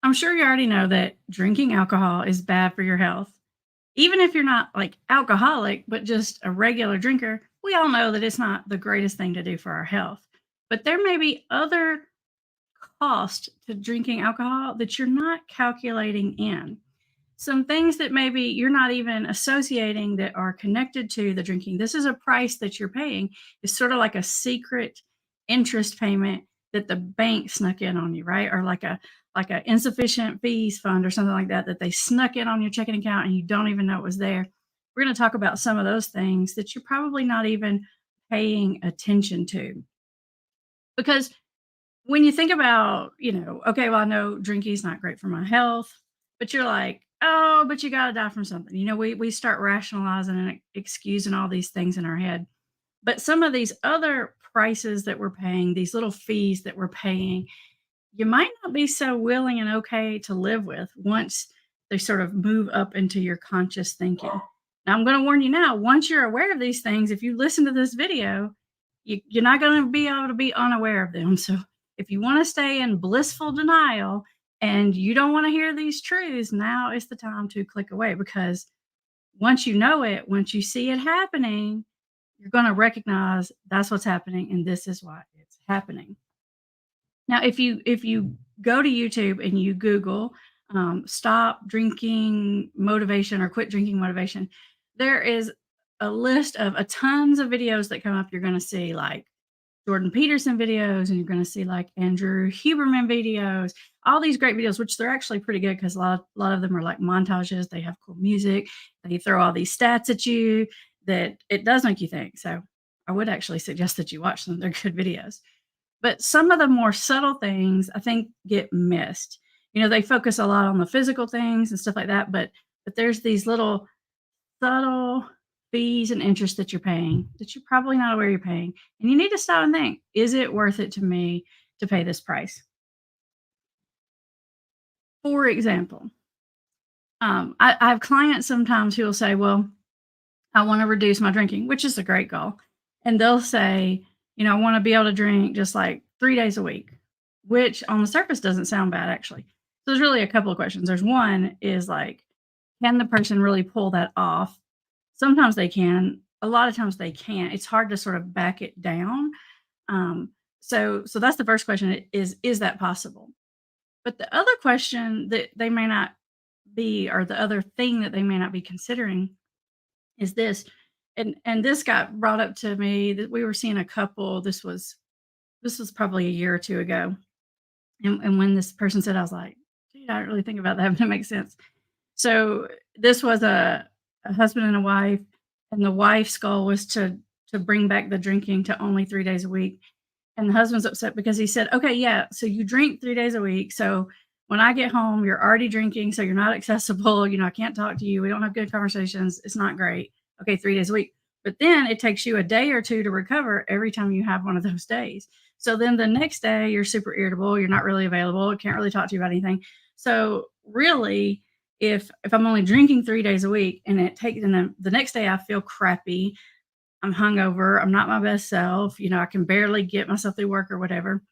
I'm sure you already know that drinking alcohol is bad for your health. Even if you're not like alcoholic, but just a regular drinker, we all know that it's not the greatest thing to do for our health. But there may be other cost to drinking alcohol that you're not calculating in. Some things that maybe you're not even associating that are connected to the drinking. This is a price that you're paying. It's sort of like a secret interest payment that the bank snuck in on you, right? Or like a insufficient fees fund or something like that that they snuck in on your checking account and you don't even know it was there. We're going to talk about some of those things that you're probably not even paying attention to. Because when you think about, okay, well, I know drinking is not great for my health, but you're like, oh, but you got to die from something. We start rationalizing and excusing all these things in our head. But some of these other prices that we're paying, these little fees that we're paying, you might not be so willing and okay to live with once they sort of move up into your conscious thinking. Now, I'm going to warn you now, once you're aware of these things, if you listen to this video, you're not going to be able to be unaware of them. So if you want to stay in blissful denial and you don't want to hear these truths, now is the time to click away, because once you know it, once you see it happening, you're going to recognize that's what's happening and this is why it's happening. Now, if you go to YouTube and you Google stop drinking motivation or quit drinking motivation, there is a list of a tons of videos that come up. You're going to see like Jordan Peterson videos, and you're going to see like Andrew Huberman videos, all these great videos, which they're actually pretty good because a lot of them are like montages. They have cool music. They throw all these stats at you that it does make you think. So I would actually suggest that you watch them. They're good videos. But some of the more subtle things I think get missed. They focus a lot on the physical things and stuff like that, but there's these little subtle fees and interest that you're paying that you're probably not aware you're paying. And you need to stop and think, is it worth it to me to pay this price? For example, I have clients sometimes who will say, well, I want to reduce my drinking, which is a great goal. And they'll say, I want to be able to drink just like 3 days a week, which on the surface doesn't sound bad, actually. So there's really a couple of questions. There's one is like, can the person really pull that off? Sometimes they can. A lot of times they can't. It's hard to sort of back it down. So that's the first question is that possible? But the other question that they may not be, or the other thing that they may not be considering is this. And this got brought up to me that we were seeing a couple. This was probably a year or two ago. And when this person said, I was like, dude, I didn't really think about that, but it makes sense. So this was a husband and a wife, and the wife's goal was to bring back the drinking to only 3 days a week. And the husband's upset because he said, okay, yeah, so you drink 3 days a week. So when I get home, you're already drinking. So you're not accessible. I can't talk to you. We don't have good conversations. It's not great. Okay, 3 days a week. But then it takes you a day or two to recover every time you have one of those days. So then the next day you're super irritable. You're not really available. Can't really talk to you about anything. So really, if I'm only drinking 3 days a week and the next day I feel crappy, I'm hungover, I'm not my best self, I can barely get myself through work or whatever,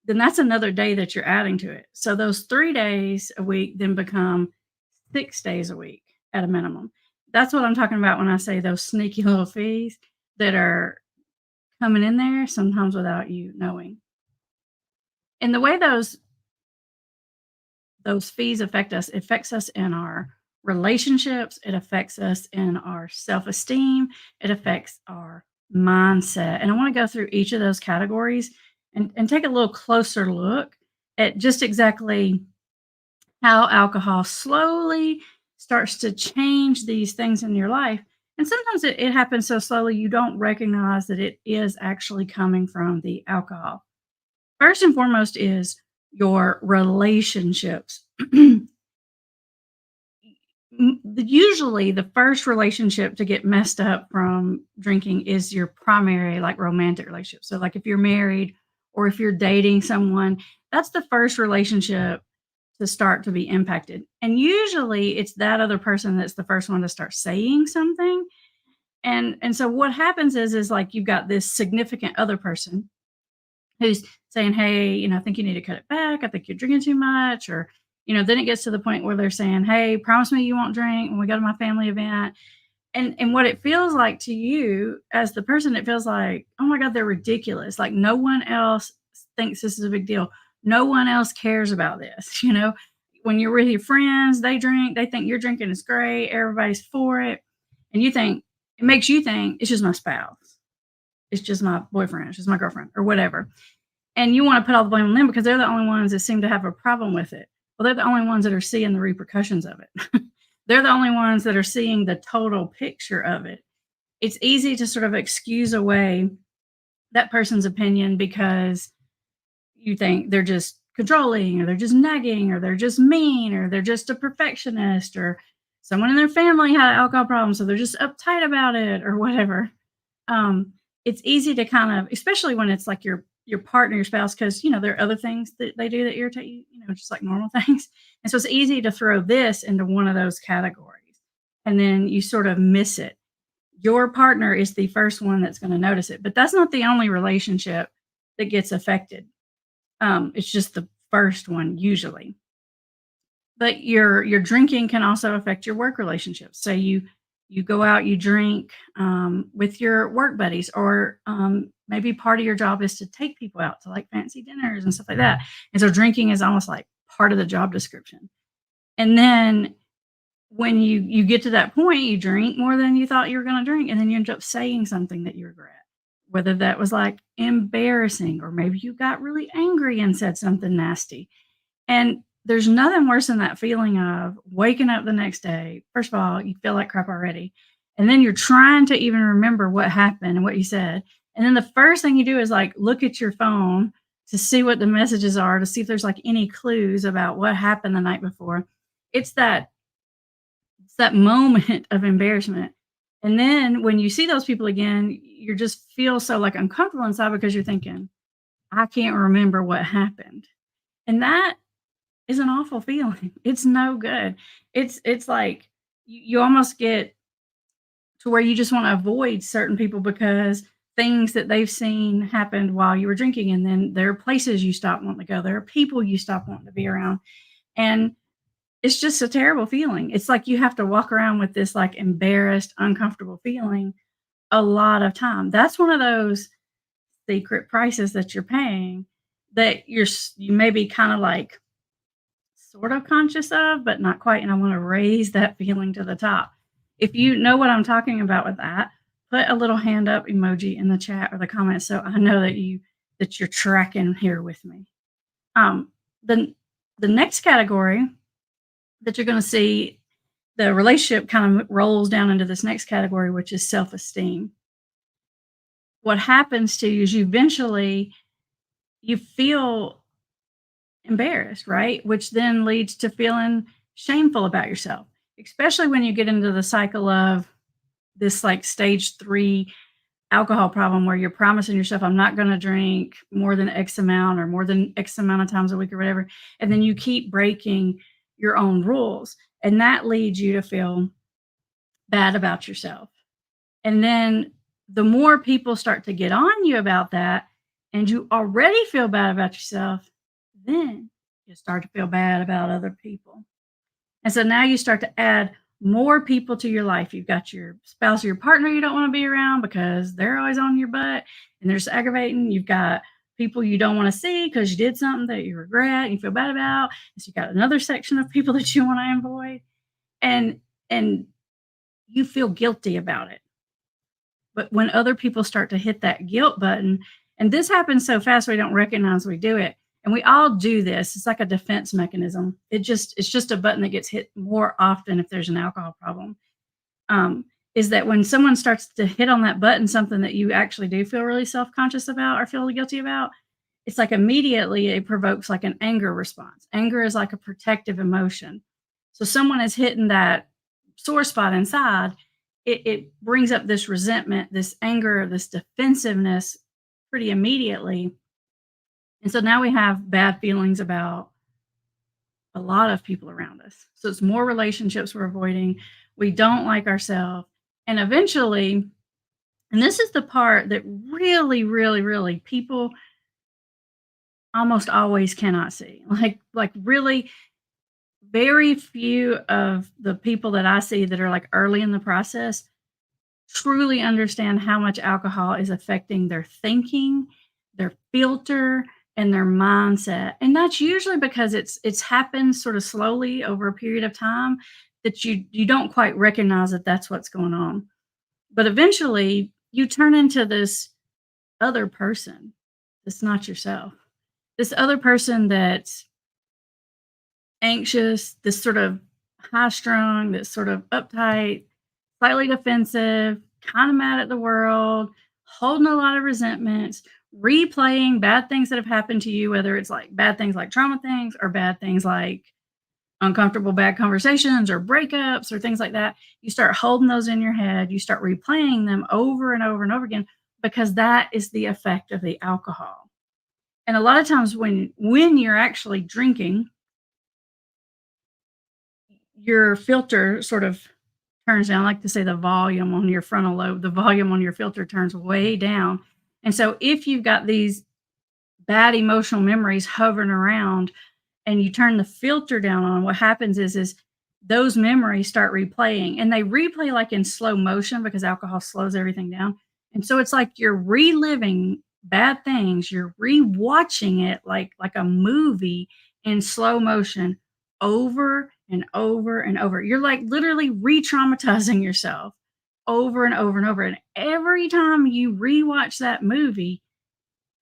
then that's another day that you're adding to it. So those 3 days a week then become 6 days a week at a minimum. That's what I'm talking about when I say those sneaky little fees that are coming in there sometimes without you knowing. And the way those fees it affects us in our relationships, it affects us in our self-esteem, it affects our mindset. And I want to go through each of those categories and take a little closer look at just exactly how alcohol slowly starts to change these things in your life. And sometimes it happens so slowly you don't recognize that it is actually coming from the alcohol. First and foremost is your relationships. Usually the first relationship to get messed up from drinking is your primary like romantic relationship. So like if you're married or if you're dating someone, that's the first relationship to start to be impacted. And usually it's that other person that's the first one to start saying something. And so what happens is like you've got this significant other person who's saying, hey, I think you need to cut it back. I think you're drinking too much, or Then it gets to the point where they're saying, "Hey, promise me you won't drink when we go to my family event." And what it feels like to you as the person, it feels like, "Oh my god, they're ridiculous. Like, no one else thinks this is a big deal. No one else cares about this," When you're with your friends, they drink, they think your drinking is great, everybody's for it, and it makes you think, "It's just my spouse. It's just my boyfriend, it's just my girlfriend," or whatever. And you wanna put all the blame on them because they're the only ones that seem to have a problem with it. Well, they're the only ones that are seeing the repercussions of it. They're the only ones that are seeing the total picture of it. It's easy to sort of excuse away that person's opinion because you think they're just controlling or they're just nagging or they're just mean or they're just a perfectionist or someone in their family had an alcohol problem, so they're just uptight about it or whatever. um, it's easy to kind of, especially when it's like your partner, your spouse, because there are other things that they do that irritate you, just like normal things. And so it's easy to throw this into one of those categories, and then you sort of miss it. Your partner is the first one that's going to notice it, but that's not the only relationship that gets affected. It's just the first one usually. But your drinking can also affect your work relationships. Say you go out, you drink with your work buddies, or maybe part of your job is to take people out to like fancy dinners and stuff like that. And so drinking is almost like part of the job description. And then when you get to that point, you drink more than you thought you were going to drink, and then you end up saying something that you regret. Whether that was like embarrassing, or maybe you got really angry and said something nasty, and there's nothing worse than that feeling of waking up the next day. First of all, you feel like crap already. And then you're trying to even remember what happened and what you said. And then the first thing you do is like look at your phone to see what the messages are, to see if there's like any clues about what happened the night before. It's that it's that moment of embarrassment. And then when you see those people again, you just feel so like uncomfortable inside because you're thinking, I can't remember what happened. And that is an awful feeling. It's no good. It's like you almost get to where you just want to avoid certain people because things that they've seen happened while you were drinking, and then there are places you stop wanting to go. There are people you stop wanting to be around. And it's just a terrible feeling. It's like you have to walk around with this like embarrassed, uncomfortable feeling a lot of time. That's one of those secret prices that you're paying that you may be kind of like sort of conscious of, but not quite. And I want to raise that feeling to the top. If you know what I'm talking about with that, put a little hand up emoji in the chat or the comments so I know that you're tracking here with me. Um, the the next category that you're going to see, the relationship kind of rolls down into this next category, which is self-esteem. What happens to you is you feel embarrassed, right? Which then leads to feeling shameful about yourself, especially when you get into the cycle of this like stage 3 alcohol problem where you're promising yourself, I'm not going to drink more than X amount or more than X amount of times a week or whatever. And then you keep breaking your own rules. And that leads you to feel bad about yourself. And then the more people start to get on you about that, and you already feel bad about yourself, then you start to feel bad about other people. And so now you start to add more people to your life. You've got your spouse or your partner you don't want to be around because they're always on your butt and they're just aggravating. You've got people you don't want to see because you did something that you regret and you feel bad about. So you've got another section of people that you want to avoid. And you feel guilty about it. But when other people start to hit that guilt button, and this happens so fast we don't recognize we do it. And we all do this. It's like a defense mechanism. It's just a button that gets hit more often if there's an alcohol problem. Is that when someone starts to hit on that button, something that you actually do feel really self-conscious about or feel guilty about, it's like immediately it provokes like an anger response. Anger is like a protective emotion. So someone is hitting that sore spot inside, it brings up this resentment, this anger, this defensiveness pretty immediately. And so now we have bad feelings about a lot of people around us. So it's more relationships we're avoiding. We don't like ourselves. And eventually, and this is the part that really, really, really people almost always cannot see. Like really Very few of the people that I see that are like early in the process truly understand how much alcohol is affecting their thinking, their filter, and their mindset. And that's usually because it's happened sort of slowly over a period of time that you don't quite recognize that that's what's going on. But eventually you turn into this other person that's not yourself. This other person that's anxious, this sort of high strung, this sort of uptight, slightly defensive, kind of mad at the world, holding a lot of resentments, replaying bad things that have happened to you, whether it's like bad things like trauma things or bad things like uncomfortable bad conversations or breakups or things like that. You start holding those in your head, you start replaying them over and over and over again because that is the effect of the alcohol. And a lot of times when you're actually drinking, your filter sort of turns down. I like to say the volume on your frontal lobe, the volume on your filter turns way down. And so if you've got these bad emotional memories hovering around and you turn the filter down on, what happens is those memories start replaying and they replay like in slow motion because alcohol slows everything down. And so it's like you're reliving bad things, you're rewatching it like a movie in slow motion over and over and over. You're like literally re-traumatizing yourself over and over and over. And every time you rewatch that movie,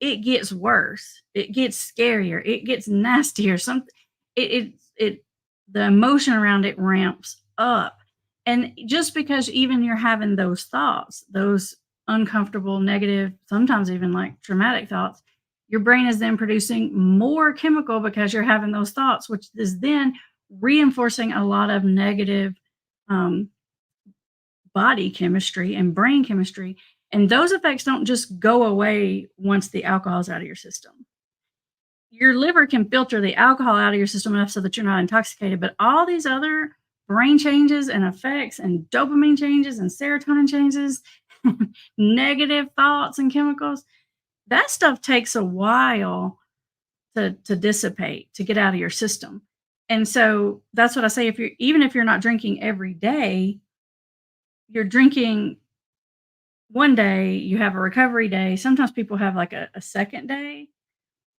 it gets worse. It gets scarier. It gets nastier. Something it the emotion around it ramps up. And just because even you're having those thoughts, those uncomfortable, negative, sometimes even like traumatic thoughts, your brain is then producing more chemical because you're having those thoughts, which is then reinforcing a lot of negative um, body chemistry and brain chemistry. And those effects don't just go away once the alcohol is out of your system. Your liver can filter the alcohol out of your system enough so that you're not intoxicated, but all these other brain changes and effects and dopamine changes and serotonin changes, negative thoughts and chemicals, that stuff takes a while to dissipate, to get out of your system. And so that's what I say, if you're even if you're not drinking every day, you're drinking one day, you have a recovery day. Sometimes people have like a second day.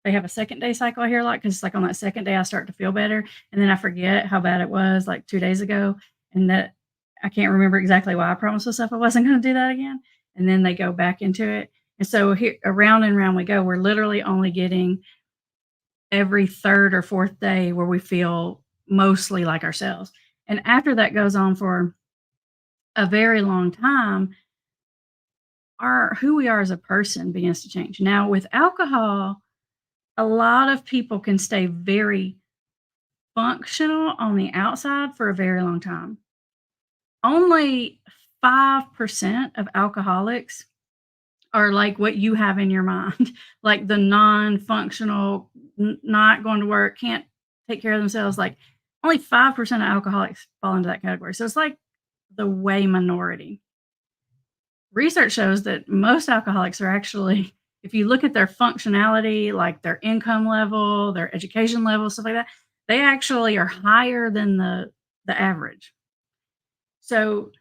They have a second day cycle I hear a lot because it's like on that second day I start to feel better, and then I forget how bad it was like 2 days ago, and that I can't remember exactly why I promised myself I wasn't gonna do that again, and then they go back into it. And so here around and around we go. We're literally only getting every 3rd or 4th day where we feel mostly like ourselves. And after that goes on for a very long time, our who we are as a person begins to change. Now with alcohol, a lot of people can stay very functional on the outside for a very long time. Only 5% of alcoholics are like what you have in your mind, like the non-functional, not going to work, can't take care of themselves. Like only 5% of alcoholics fall into that category. So it's like the way minority. Research shows that most alcoholics are actually, if you look at their functionality, like their income level, their education level, stuff like that, they actually are higher than the average. So,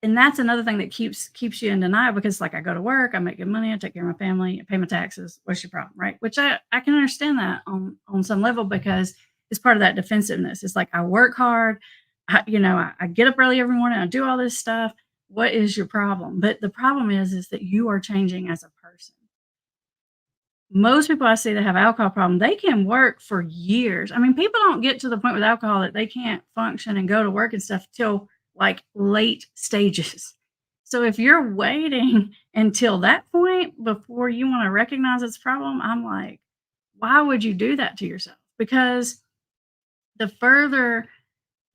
and that's another thing that keeps you in denial because like I go to work, I make good money, I take care of my family, I pay my taxes. What's your problem, right? Which I can understand that on some level because it's part of that defensiveness. It's like I work hard, I get up early every morning, I do all this stuff. What is your problem? But the problem is that you are changing as a person. Most people I see that have alcohol problem, they can work for years. I mean, people don't get to the point with alcohol that they can't function and go to work and stuff till like late stages. So if you're waiting until that point before you want to recognize it's a problem, I'm like, why would you do that to yourself? Because the further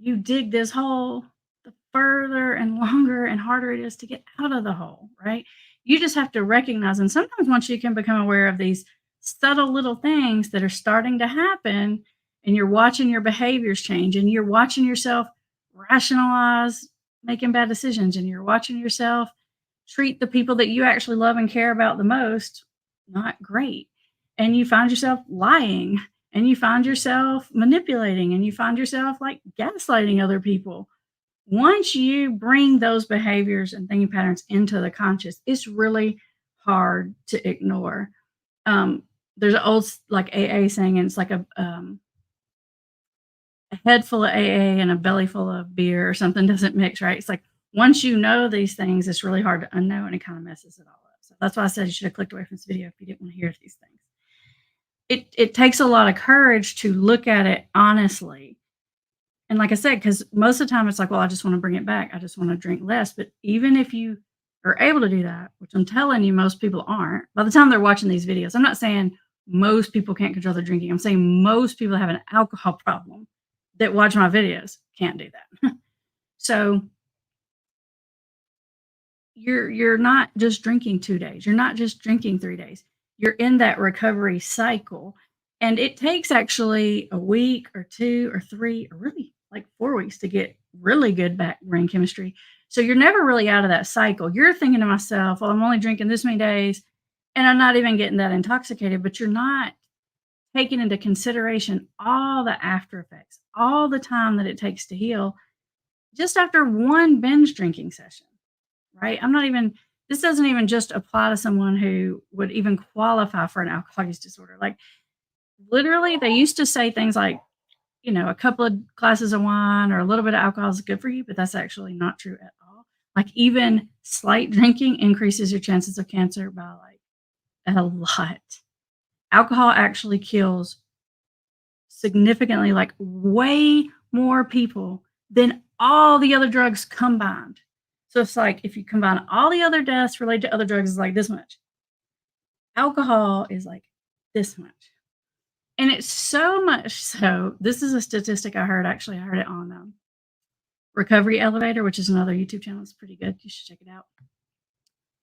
you dig this hole, the further and longer and harder it is to get out of the hole, right? You just have to recognize, and sometimes once you can become aware of these subtle little things that are starting to happen, and you're watching your behaviors change, and you're watching yourself rationalize making bad decisions, and you're watching yourself treat the people that you actually love and care about the most not great. And you find yourself lying and you find yourself manipulating and you find yourself like gaslighting other people. Once you bring those behaviors and thinking patterns into the conscious, it's really hard to ignore. There's an old like AA saying, and it's like a head full of AA and a belly full of beer or something doesn't mix, right? It's like once you know these things, it's really hard to unknow, and it kind of messes it all up. So that's why I said you should have clicked away from this video if you didn't want to hear these things. It takes a lot of courage to look at it honestly. And like I said, because most of the time it's like, well, I just want to bring it back. I just want to drink less. But even if you are able to do that, which I'm telling you, most people aren't, by the time they're watching these videos, I'm not saying most people can't control their drinking. I'm saying most people have an alcohol problem that watch my videos can't do that. So you're not just drinking 2 days. You're not just drinking 3 days. You're in that recovery cycle, and it takes actually a week or 2 or 3 or really like 4 weeks to get really good back brain chemistry. So you're never really out of that cycle. You're thinking to myself, "Well, I'm only drinking this many days, and I'm not even getting that intoxicated," but you're not taking into consideration all the after effects, all the time that it takes to heal just after one binge drinking session. Right? I'm not even this doesn't even just apply to someone who would even qualify for an alcohol use disorder. Like, literally, they used to say things like, a couple of glasses of wine or a little bit of alcohol is good for you, but that's actually not true at all. Like, even slight drinking increases your chances of cancer by, like, a lot. Alcohol actually kills significantly, like, way more people than all the other drugs combined. So it's like if you combine all the other deaths related to other drugs is like this much. Alcohol is like this much. And it's so much so, this is a statistic I heard, actually, I heard it on Recovery Elevator, which is another YouTube channel. It's pretty good. You should check it out.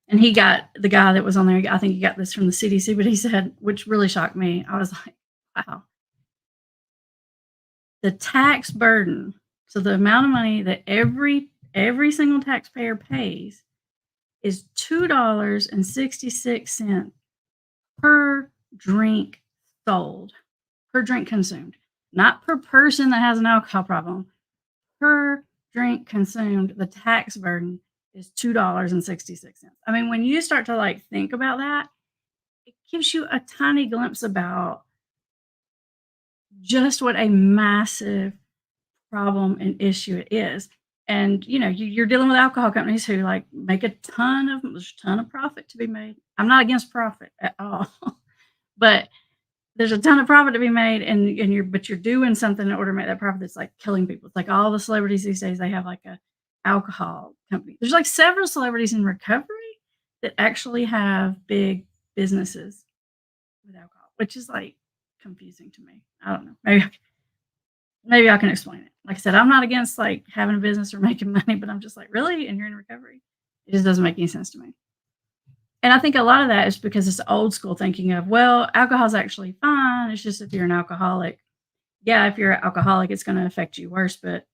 And he got the guy that was on there, I think he got this from the CDC, but he said, which really shocked me. I was like, wow. The tax burden, so the amount of money that every single taxpayer pays is $2.66 per drink sold, per drink consumed, not per person that has an alcohol problem. Per drink consumed, the tax burden is $2.66. I mean, when you start to like think about that, it gives you a tiny glimpse about just what a massive problem and issue it is. And you're dealing with alcohol companies who like make there's a ton of profit to be made. I'm not against profit at all, but there's a ton of profit to be made, and you're doing something in order to make that profit that's like killing people. It's like all the celebrities these days, they have like a alcohol company. There's like several celebrities in recovery that actually have big businesses with alcohol, which is like confusing to me. I don't know. Maybe I can explain it. Like I said, I'm not against like having a business or making money, but I'm just like, really? And you're in recovery? It just doesn't make any sense to me. And I think a lot of that is because it's old school thinking of, well, alcohol is actually fine. It's just if you're an alcoholic. Yeah, if you're an alcoholic, it's going to affect you worse. But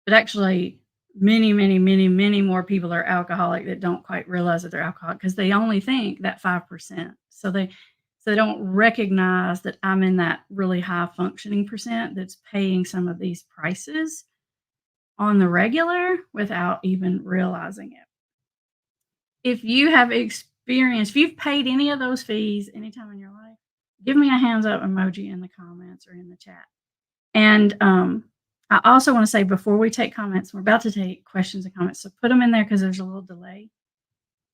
actually, many, many, many, many more people are alcoholic that don't quite realize that they're alcoholic because they only think that 5%. So they don't recognize that I'm in that really high functioning percent that's paying some of these prices on the regular without even realizing it. If you have experienced, if you've paid any of those fees anytime in your life, give me a hands up emoji in the comments or in the chat. And I also want to say before we take comments, we're about to take questions and comments. So put them in there because there's a little delay.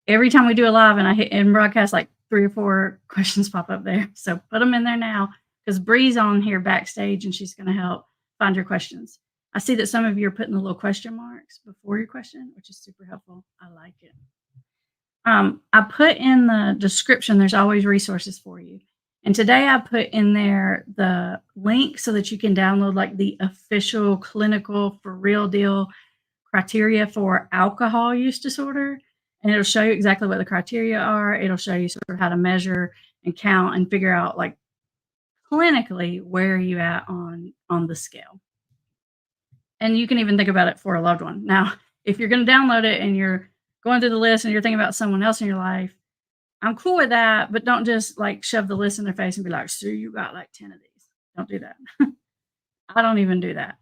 Every time we do a live and I hit and broadcast, like 3 or 4 questions pop up there. So put them in there now because Bree's on here backstage and she's going to help find your questions. I see that some of you are putting the little question marks before your question, which is super helpful. I like it. I put in the description, there's always resources for you. And today I put in there the link so that you can download like the official clinical for real deal criteria for alcohol use disorder. And it'll show you exactly what the criteria are. It'll show you sort of how to measure and count and figure out like clinically where are you at on the scale. And you can even think about it for a loved one. Now, if you're going to download it and you're going through the list and you're thinking about someone else in your life, I'm cool with that, but don't just like shove the list in their face and be like, so you got like 10 of these. Don't do that. I don't even do that.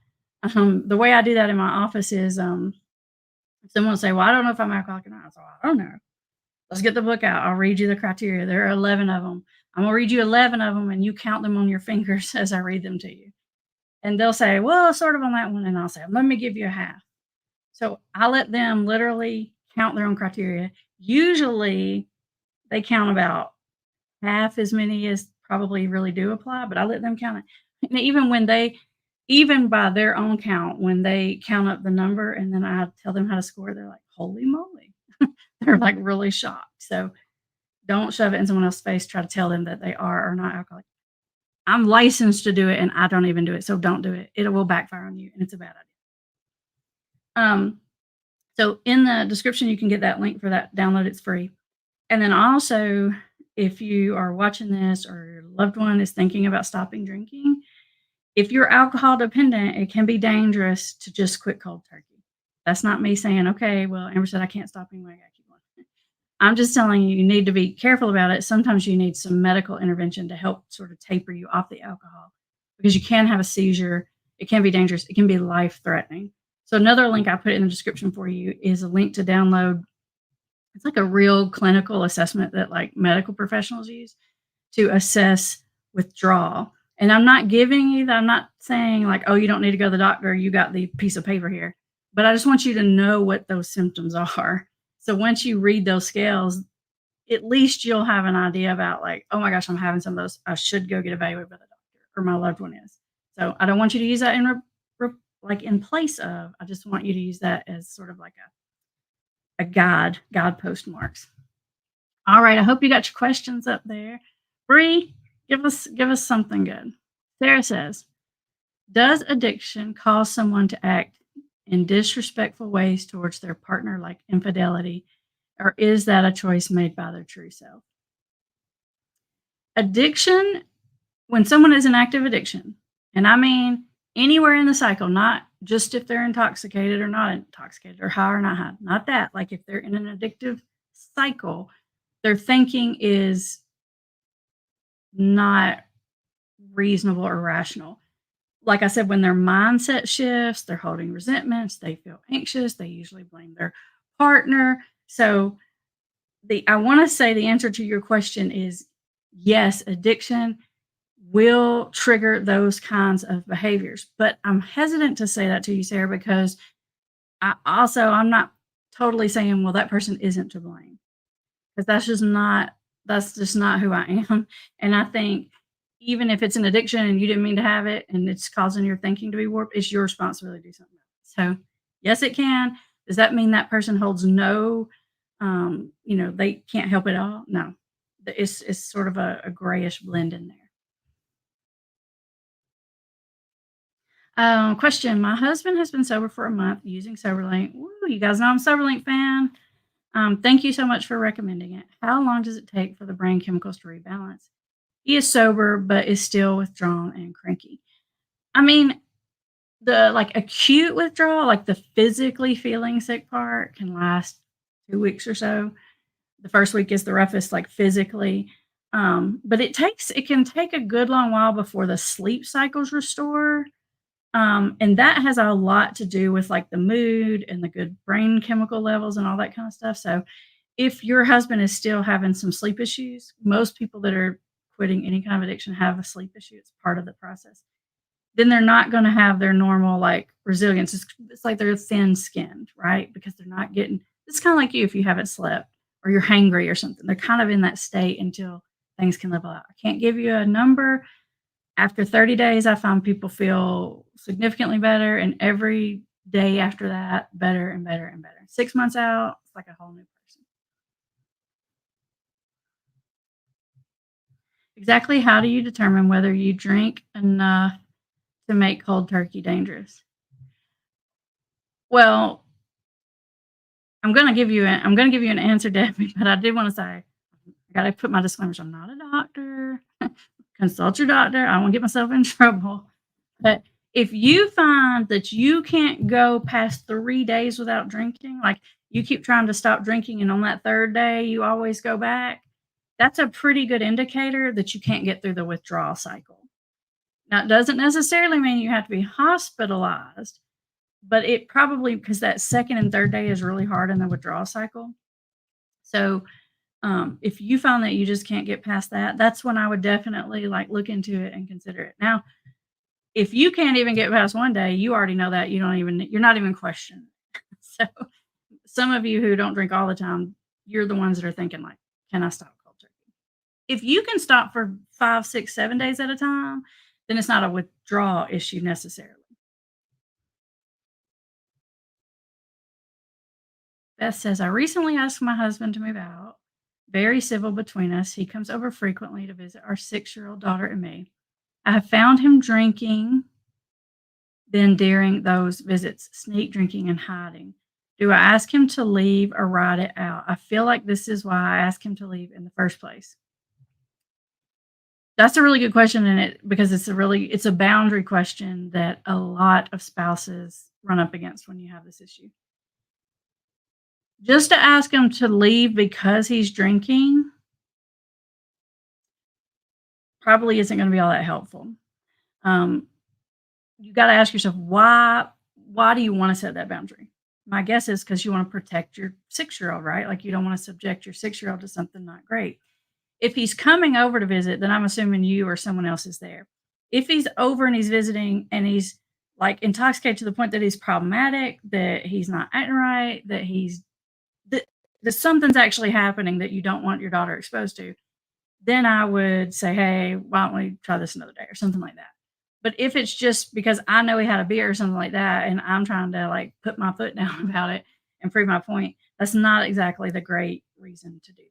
The way I do that in my office is someone will say, well, I don't know if I'm alcoholic or not. So I don't know. Let's get the book out. I'll read you the criteria. There are 11 of them. I'm going to read you 11 of them and you count them on your fingers as I read them to you. And they'll say, well, sort of on that one. And I'll say, let me give you a half. So I let them literally count their own criteria. Usually they count about half as many as probably really do apply, but I let them count it. And even by their own count, when they count up the number and then I tell them how to score, they're like, holy moly. They're like really shocked. So don't shove it in someone else's face, try to tell them that they are or not alcoholic. I'm licensed to do it and I don't even do it. So don't do it. It will backfire on you and it's a bad idea. So in the description, you can get that link for that download. It's free. And then also, if you are watching this or your loved one is thinking about stopping drinking, if you're alcohol dependent, it can be dangerous to just quit cold turkey. That's not me saying, okay, well, Amber said I can't stop anyway. I got to keep going. I'm just telling you, you need to be careful about it. Sometimes you need some medical intervention to help sort of taper you off the alcohol because you can have a seizure. It can be dangerous. It can be life threatening. So another link I put in the description for you is a link to download. It's like a real clinical assessment that like medical professionals use to assess withdrawal. And I'm not giving you that. I'm not saying like, oh, you don't need to go to the doctor. You got the piece of paper here. But I just want you to know what those symptoms are. So once you read those scales, at least you'll have an idea about like, oh my gosh, I'm having some of those. I should go get evaluated by the doctor or my loved one is. So I don't want you to use that like in place of. I just want you to use that as sort of like a guidepost marks. All right, I hope you got your questions up there. Bree, give us something good. Sarah says, does addiction cause someone to act in disrespectful ways towards their partner, like infidelity, or is that a choice made by their true self? Addiction, when someone is in active addiction, and I mean anywhere in the cycle, not just if they're intoxicated or not intoxicated or high or not high, not that. Like if they're in an addictive cycle, their thinking is not reasonable or rational. Like I said, when their mindset shifts, they're holding resentments, they feel anxious, they usually blame their partner. So I want to say the answer to your question is yes, addiction will trigger those kinds of behaviors. But I'm hesitant to say that to you, Sarah, because I'm not totally saying, well, that person isn't to blame. Because that's just not who I am. And I think even if it's an addiction and you didn't mean to have it and it's causing your thinking to be warped, it's your responsibility to do something about it. So yes, it can. Does that mean that person holds no, they can't help it all? No. It's sort of a grayish blend in there. Question. My husband has been sober for a month using SoberLink. Woo, you guys know I'm a SoberLink fan. Thank you so much for recommending it. How long does it take for the brain chemicals to rebalance? He is sober, but is still withdrawn and cranky. I mean, the like acute withdrawal, like the physically feeling sick part, can last 2 weeks or so. The first week is the roughest, like physically. But it can take a good long while before the sleep cycles restore. And that has a lot to do with like the mood and the good brain chemical levels and all that kind of stuff. So if your husband is still having some sleep issues, most people that are quitting any kind of addiction have a sleep issue. It's part of the process. Then they're not going to have their normal like resilience. It's like they're thin skinned, right? Because they're not getting, it's kind of like you if you haven't slept or you're hangry or something. They're kind of in that state until things can level out. I can't give you a number. After 30 days, I find people feel significantly better. And every day after that, better and better and better. 6 months out, it's like a whole new person. Exactly how do you determine whether you drink enough to make cold turkey dangerous? Well, I'm gonna give you an answer, Debbie, but I did want to say I gotta put my disclaimers. I'm not a doctor. Consult your doctor. I won't get myself in trouble. But if you find that you can't go past 3 days without drinking, like you keep trying to stop drinking and on that third day you always go back, That's a pretty good indicator that you can't get through the withdrawal cycle. Now, it doesn't necessarily mean you have to be hospitalized, but it probably because that second and third day is really hard in the withdrawal cycle. So, if you found that you just can't get past that, that's when I would definitely like look into it and consider it. Now, if you can't even get past one day, you already know that you're not even questioning. So, some of you who don't drink all the time, you're the ones that are thinking like, "Can I stop cold turkey?" If you can stop for 5, 6, 7 days at a time, then it's not a withdrawal issue necessarily. Beth says, "I recently asked my husband to move out. Very civil between us. He comes over frequently to visit our 6-year-old daughter and me. I have found him drinking then during those visits, sneak drinking and hiding. Do I ask him to leave or ride it out? I feel like this is why I asked him to leave in the first place." That's a really good question, and because it's a boundary question that a lot of spouses run up against when you have this issue. Just to ask him to leave because he's drinking probably isn't gonna be all that helpful. Um, you gotta ask yourself, why do you wanna set that boundary? My guess is because you wanna protect your six-year-old, right? Like, you don't wanna subject your six-year-old to something not great. If he's coming over to visit, then I'm assuming you or someone else is there. If he's over and he's visiting and he's, like, intoxicated to the point that he's problematic, that he's not acting right, that that something's actually happening that you don't want your daughter exposed to, then I would say, "Hey, why don't we try this another day?" or something like that. But if it's just because I know he had a beer or something like that, and I'm trying to, like, put my foot down about it and prove my point, that's not exactly the great reason to do that.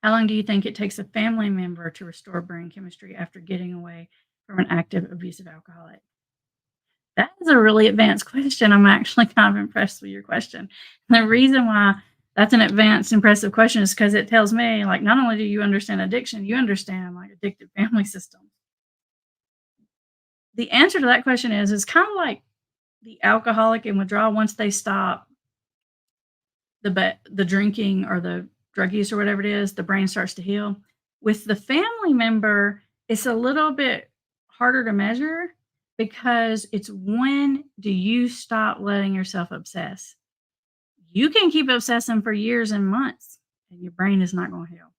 How long do you think it takes a family member to restore brain chemistry after getting away from an active abusive alcoholic? That is a really advanced question. I'm actually kind of impressed with your question. And the reason why that's an advanced, impressive question is because it tells me, like, not only do you understand addiction, you understand like addictive family systems. The answer to that question is kind of like the alcoholic and withdrawal. Once they stop the drinking or the drug use or whatever it is, the brain starts to heal. With the family member, it's a little bit harder to measure because it's when do you stop letting yourself obsess? You can keep obsessing for years and months, and your brain is not going to heal.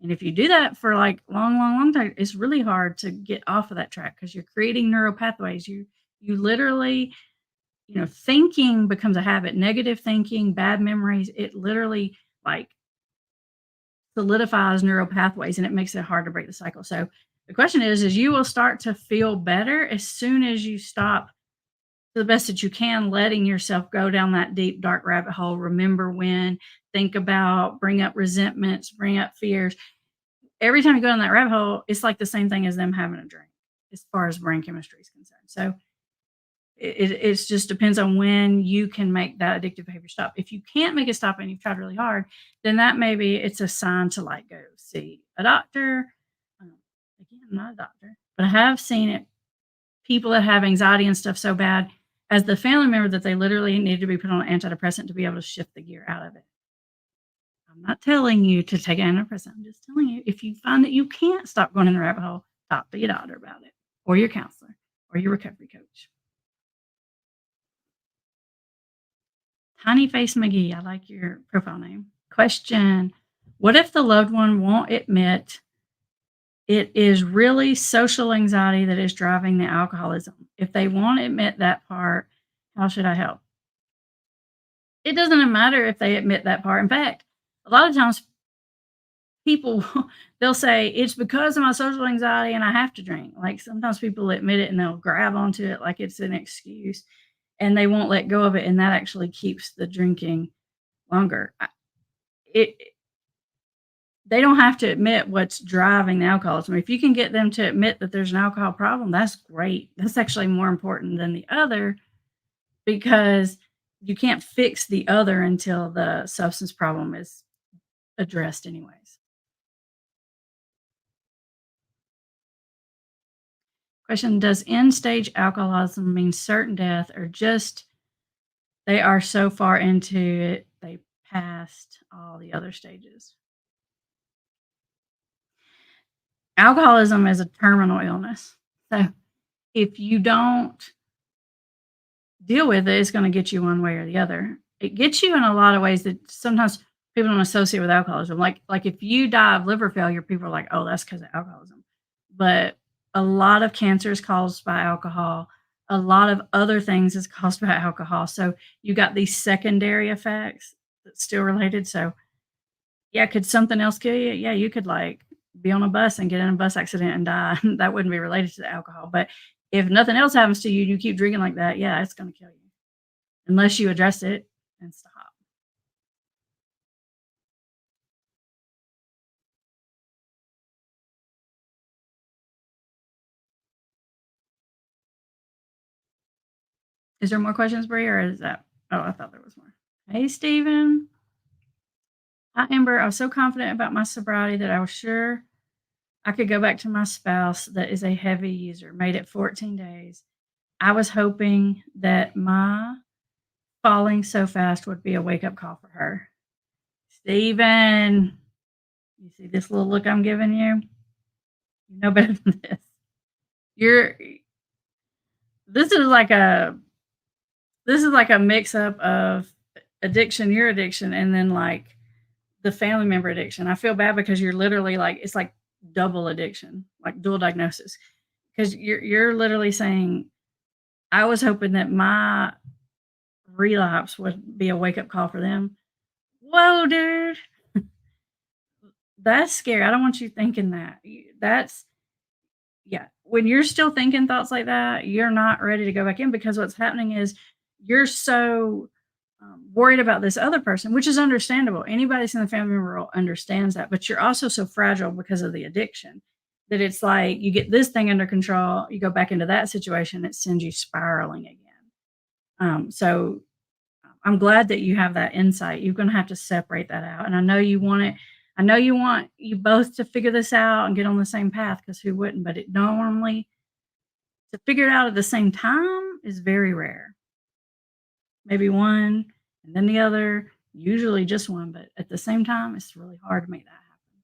And if you do that for like long, long, long time, it's really hard to get off of that track because you're creating neural pathways. You literally, thinking becomes a habit. Negative thinking, bad memories, it literally like solidifies neural pathways and it makes it hard to break the cycle. So the question is you will start to feel better as soon as you stop to the best that you can letting yourself go down that deep dark rabbit hole. Remember when, think about, bring up resentments, bring up fears. Every time you go down that rabbit hole, it's like the same thing as them having a drink as far as brain chemistry is concerned. So it's just depends on when you can make that addictive behavior stop. If you can't make it stop and you've tried really hard, then that maybe it's a sign to like go see a doctor. Um, Again, I'm not a doctor, but I have seen it. People that have anxiety and stuff so bad as the family member that they literally need to be put on an antidepressant to be able to shift the gear out of it. I'm not telling you to take an antidepressant. I'm just telling you if you find that you can't stop going in the rabbit hole, talk to your doctor about it or your counselor or your recovery coach. Tiny Face McGee, I like your profile name. Question: what if the loved one won't admit it is really social anxiety that is driving the alcoholism? If they won't admit that part, how should I help? It doesn't matter if they admit that part. In fact, a lot of times people they'll say it's because of my social anxiety and I have to drink. Like sometimes people admit it and they'll grab onto it like it's an excuse and they won't let go of it and that actually keeps the drinking longer. It They don't have to admit what's driving the alcoholism. If you can get them to admit that there's an alcohol problem, that's great. That's actually more important than the other because you can't fix the other until the substance problem is addressed anyways. Question: does end stage alcoholism mean certain death or just They are so far into it, they passed all the other stages. Alcoholism is a terminal illness. So if you don't deal with it, it's gonna get you one way or the other. It gets you in a lot of ways that sometimes people don't associate with alcoholism. Like if you die of liver failure, people are like, "Oh, that's because of alcoholism." But a lot of cancer is caused by alcohol. A lot of other things is caused by alcohol. So you got these secondary effects that's still related. So yeah, could something else kill you? Yeah, you could like be on a bus and get in a bus accident and die. That wouldn't be related to the alcohol. But if nothing else happens to you and you keep drinking like that, yeah, it's gonna kill you unless you address it and stop. Is there more questions, Brie, or is that oh, I thought there was more. Hey, Steven. Hi, Amber. I was so confident about my sobriety that I was sure I could go back to my spouse that is a heavy user, made it 14 days. I was hoping that my falling so fast would be a wake up call for her. Steven, you see this little look I'm giving you? You know better than this. You're this is like a this is like a mix up of addiction, your addiction, and then like the family member addiction. I feel bad because you're literally like it's like double addiction, like dual diagnosis. Because you're literally saying, I was hoping that my relapse would be a wake up call for them. Whoa, dude. That's scary. I don't want you thinking that. That's yeah. When you're still thinking thoughts like that, you're not ready to go back in because what's happening is you're so worried about this other person, which is understandable. Anybody that's in the family member role understands that, but you're also so fragile because of the addiction that it's like you get this thing under control, you go back into that situation, it sends you spiraling again. So I'm glad that you have that insight. You're going to have to separate that out. And I know you want it. I know you want you both to figure this out and get on the same path because who wouldn't? But it normally to figure it out at the same time is very rare. Maybe one and then the other, usually just one, but at the same time, it's really hard to make that happen.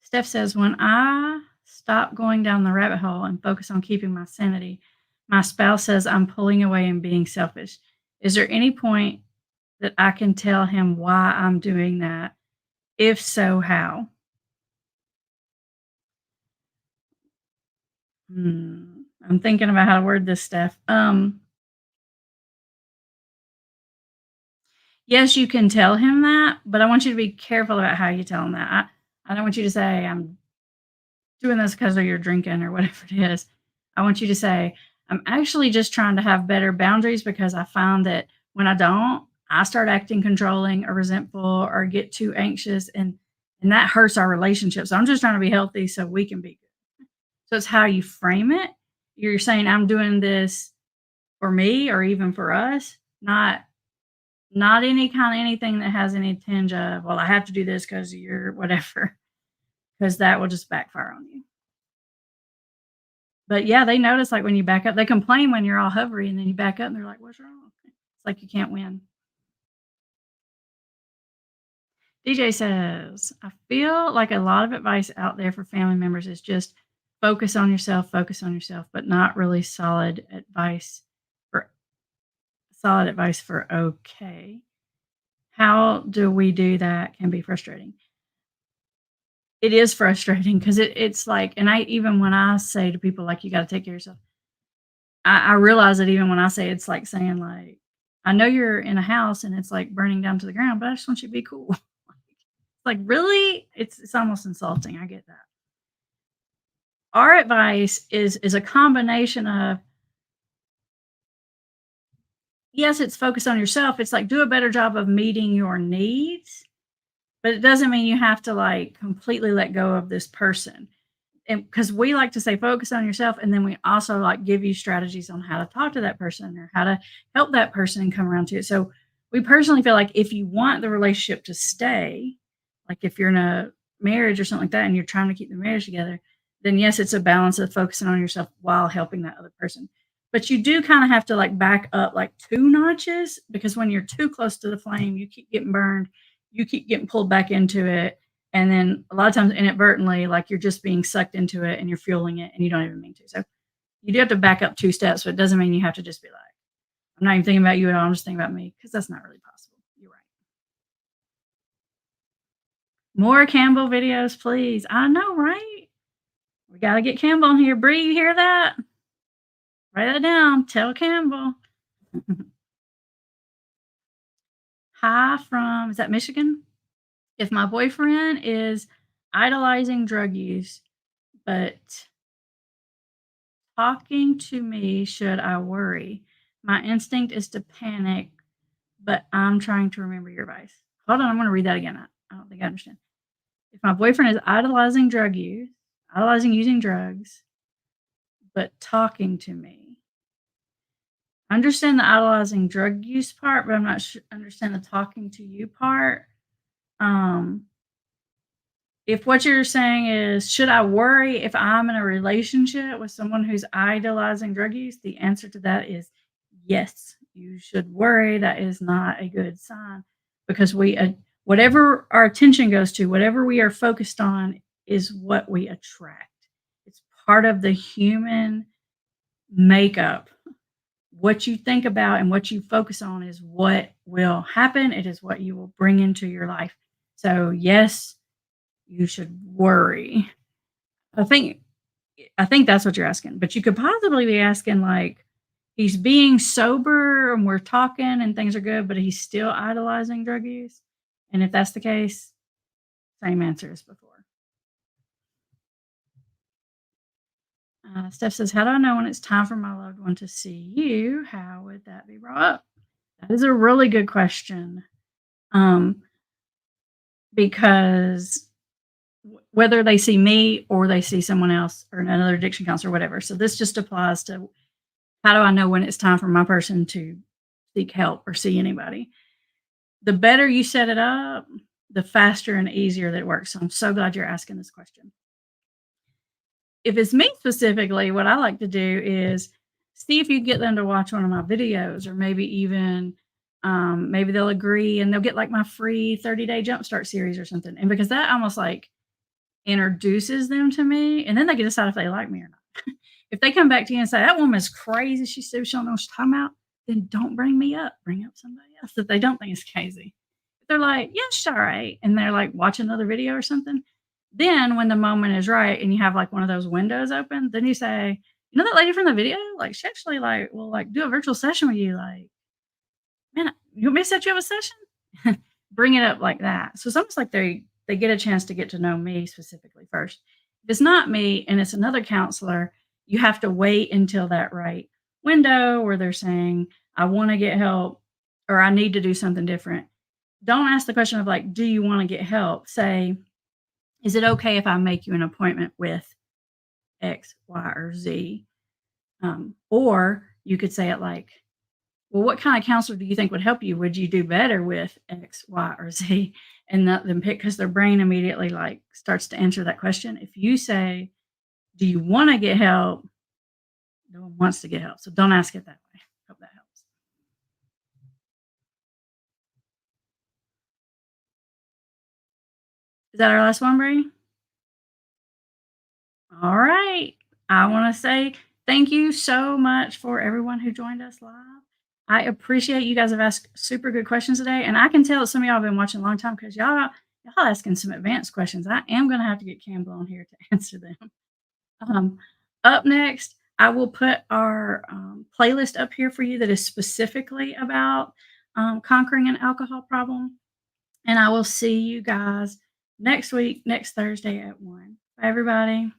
Steph says, when I stop going down the rabbit hole and focus on keeping my sanity, my spouse says I'm pulling away and being selfish. Is there any point that I can tell him why I'm doing that? If so, how? I'm thinking about how to word this stuff. Yes, you can tell him that, but I want you to be careful about how you tell him that. I don't want you to say, I'm doing this because of your drinking or whatever it is. I want you to say, I'm actually just trying to have better boundaries because I find that when I don't, I start acting controlling or resentful or get too anxious and that hurts our relationship. So I'm just trying to be healthy so we can be good. So it's how you frame it. You're saying I'm doing this for me or even for us, not any kind of anything that has any tinge of, well, I have to do this because you're whatever, because that will just backfire on you. But yeah, they notice like when you back up, they complain when you're all hovery and then you back up and they're like, what's wrong? It's like you can't win. DJ says, I feel like a lot of advice out there for family members is just focus on yourself, but not really for solid advice for okay. How do we do that can be frustrating. It is frustrating because it's like, and I even when I say to people like you got to take care of yourself, I realize that even when I say it's like saying like, I know you're in a house and it's like burning down to the ground, but I just want you to be cool. Like really, it's almost insulting. I get that. Our advice is a combination of yes, it's focused on yourself. It's like do a better job of meeting your needs, but it doesn't mean you have to like completely let go of this person. And because we like to say focus on yourself and then we also like give you strategies on how to talk to that person or how to help that person and come around to it. So we personally feel like if you want the relationship to stay, like if you're in a marriage or something like that and you're trying to keep the marriage together, then yes, it's a balance of focusing on yourself while helping that other person. But you do kind of have to like back up like two notches because when you're too close to the flame, you keep getting burned, you keep getting pulled back into it. And then a lot of times inadvertently, like you're just being sucked into it and you're fueling it and you don't even mean to. So you do have to back up two steps, but it doesn't mean you have to just be like, I'm not even thinking about you at all. I'm just thinking about me because that's not really possible. You're right. More Campbell videos, please. I know, right? We got to get Campbell in here. Bree, you hear that? Write that down. Tell Campbell. Hi from, is that Michigan? If my boyfriend is idolizing drug use, but talking to me, should I worry? My instinct is to panic, but I'm trying to remember your advice. Hold on, I'm going to read that again. I don't think I understand. If my boyfriend is idolizing drug use, idolizing using drugs, but talking to me, I understand the idolizing drug use part, but I'm not understand the talking to you part. Um, if what you're saying is, should I worry if I'm in a relationship with someone who's idolizing drug use? The answer to that is yes. You should worry. That is not a good sign because whatever our attention goes to, whatever we are focused on, is what we attract. It's part of the human makeup. What you think about and what you focus on is what will happen. It is what you will bring into your life. So, yes, you should worry. I think I think that's what you're asking, but you could possibly be asking like he's being sober and we're talking and things are good, but he's still idolizing drug use. And if that's the case, same answer as before. Steph says, "How do I know when it's time for my loved one to see you? How would that be brought up?" That is a really good question. Um, because whether they see me or they see someone else or another addiction counselor or whatever. So this just applies to how do I know when it's time for my person to seek help or see anybody? The better you set it up, the faster and easier that it works. So I'm so glad you're asking this question. If it's me specifically, what I like to do is see if you get them to watch one of my videos or maybe even maybe they'll agree and they'll get like my free 30-day jumpstart series or something. And because that almost like introduces them to me, and then they can decide if they like me or not. If they come back to you and say, "That woman's crazy, she's stupid, she don't know what she's talking about," then don't bring me up. Bring up somebody else that they don't think is crazy. If they're like, "Yeah, she's all right," and they're like watching another video or something, then when the moment is right and you have like one of those windows open, then you say, "You know that lady from the video? Like she actually like will like do a virtual session with you. Like, man, you want me to set you up a session?" Bring it up like that. So it's almost like they get a chance to get to know me specifically first. If it's not me and it's another counselor, you have to wait until that right window where they're saying, "I want to get help," or "I need to do something different." Don't ask the question of like, "Do you want to get help?" Say, "Is it okay if I make you an appointment with X, Y, or Z?" Or you could say it like, "Well, what kind of counselor do you think would help you? Would you do better with X, Y, or Z?" And let them pick because their brain immediately like starts to answer that question. If you say, "Do you want to get help?" No one wants to get help. So don't ask it that way. Hope that helps. Is that our last one, Bree? All right. I want to say thank you so much for everyone who joined us live. I appreciate you guys have asked super good questions today. And I can tell that some of y'all have been watching a long time because y'all asking some advanced questions. I am going to have to get Campbell on here to answer them. Um, Up next, I will put our playlist up here for you that is specifically about conquering an alcohol problem. And I will see you guys next week, next Thursday at 1. Bye, everybody.